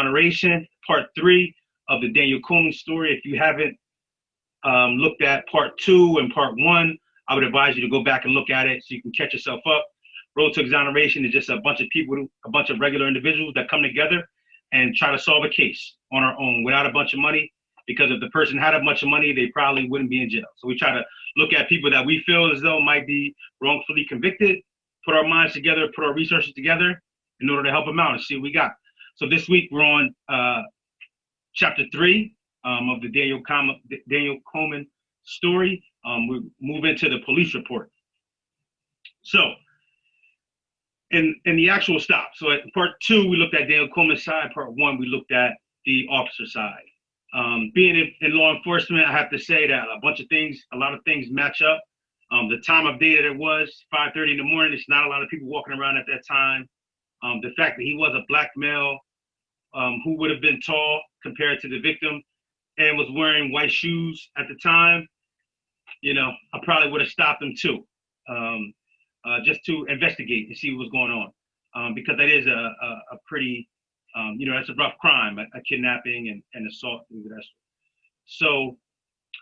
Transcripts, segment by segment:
Exoneration, part 3 of the Daniel Coleman'S story. If you haven't looked at part 2 and part 1, I would advise you to go back and look at it so you can catch yourself up. Road to Exoneration is just a bunch of people, a bunch of regular individuals that come together and try to solve a case on our own without a bunch of money, because if the person had a bunch of money, they probably wouldn't be in jail. So we try to look at people that we feel as though might be wrongfully convicted, put our minds together, put our resources together in order to help them out and see what we got. So this week we're on chapter 3 of the Daniel Coleman story. We move into the police report. So in the actual stop, so at part 2 we looked at Daniel Coleman's side. Part 1 we looked at the officer side. Being in law enforcement, I have to say that a lot of things match up. The time of day that it was, 5:30 in the morning, it's not a lot of people walking around at that time. The fact that he was a black male who would have been tall compared to the victim and was wearing white shoes at the time, I probably would have stopped him too, just to investigate and see what was going on, because that is a pretty, that's a rough crime, a kidnapping and assault. So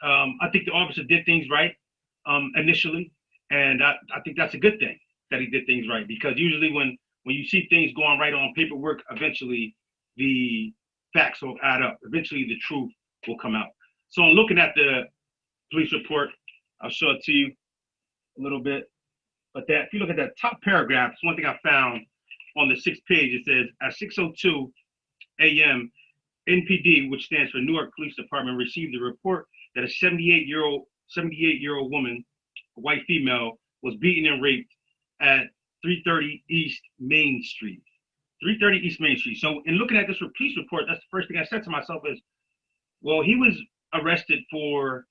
I think the officer did things right initially, and I think that's a good thing that he did things right, because usually when you see things going right on paperwork, eventually the facts will add up. Eventually the truth will come out. So I'm looking at the police report. I'll show it to you a little bit. But if you look at that top paragraph, it's one thing I found on the 6th page. It says, at 6:02 a.m., NPD, which stands for Newark Police Department, received a report that a 78-year-old woman, a white female, was beaten and raped at 330 East Main Street. 330 East Main Street. So in looking at this police report, that's the first thing I said to myself is, well, he was arrested for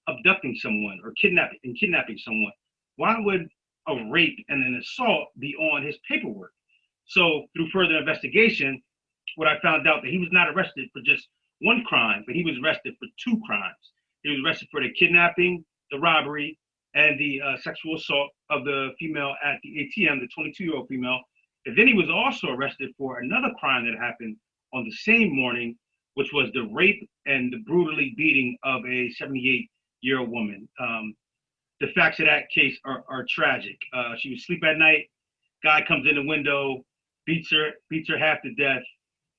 abducting someone or kidnapping someone. Why would a rape and an assault be on his paperwork? So through further investigation, what I found out that he was not arrested for just one crime, but he was arrested for 2 crimes. He was arrested for the kidnapping, the robbery, and the sexual assault of the female at the ATM, the 22-year-old female. And then he was also arrested for another crime that happened on the same morning, which was the rape and the brutally beating of a 78-year-old woman. The facts of that case are tragic. She was asleep at night. Guy comes in the window, beats her half to death,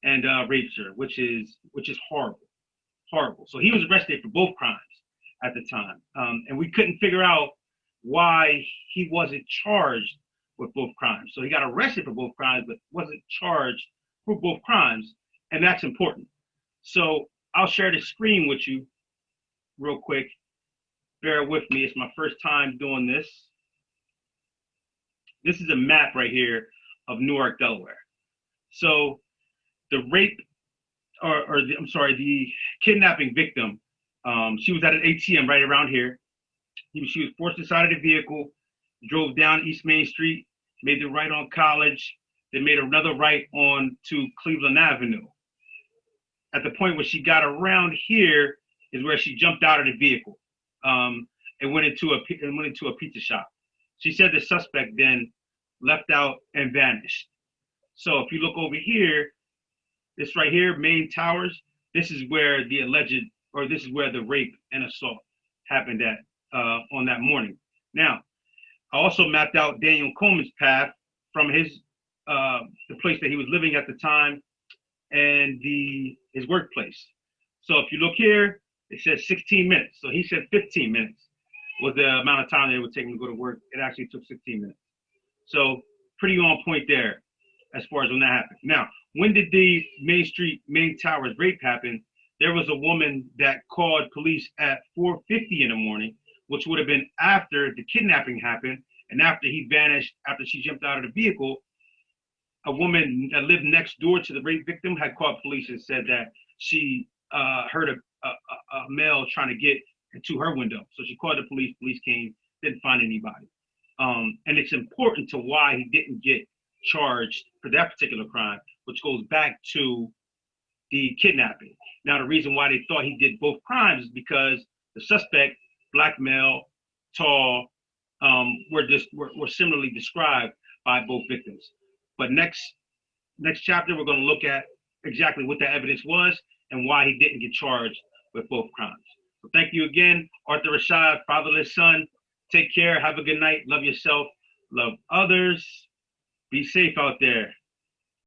and rapes her, which is horrible. So he was arrested for both crimes at the time, and we couldn't figure out why he wasn't charged with both crimes. So he got arrested for both crimes, but wasn't charged for both crimes, and that's important. So I'll share the screen with you real quick. Bear with me, it's my first time doing this. This is a map right here of Newark, Delaware. So the the kidnapping victim, she was at an ATM right around here. She was forced inside of the vehicle, drove down East Main Street, made the right on College, then made another right on to Cleveland Avenue. At the point where she got around here is where she jumped out of the vehicle and went into a pizza shop. She said the suspect then left out and vanished. So if you look over here, this right here, Main Towers, this is where this is where the rape and assault happened at on that morning. Now, I also mapped out Daniel Coleman's path from his the place that he was living at the time and his workplace. So if you look here, it says 16 minutes. So he said 15 minutes was the amount of time that it would take him to go to work. It actually took 16 minutes. So pretty on point there as far as when that happened. Now, when did the Main Towers rape happen? There was a woman that called police at 4:50 in the morning, which would have been after the kidnapping happened and after he vanished, after she jumped out of the vehicle. A woman that lived next door to the rape victim had called police and said that she heard a male trying to get into her window. So she called the police. Police came, didn't find anybody. And it's important to why he didn't get charged for that particular crime, which goes back to the kidnapping. Now, the reason why they thought he did both crimes is because the suspect, black male, tall, were similarly described by both victims. But next chapter, we're going to look at exactly what the evidence was and why he didn't get charged with both crimes. So thank you again, Arthur Rashad, fatherless son. Take care. Have a good night. Love yourself. Love others. Be safe out there.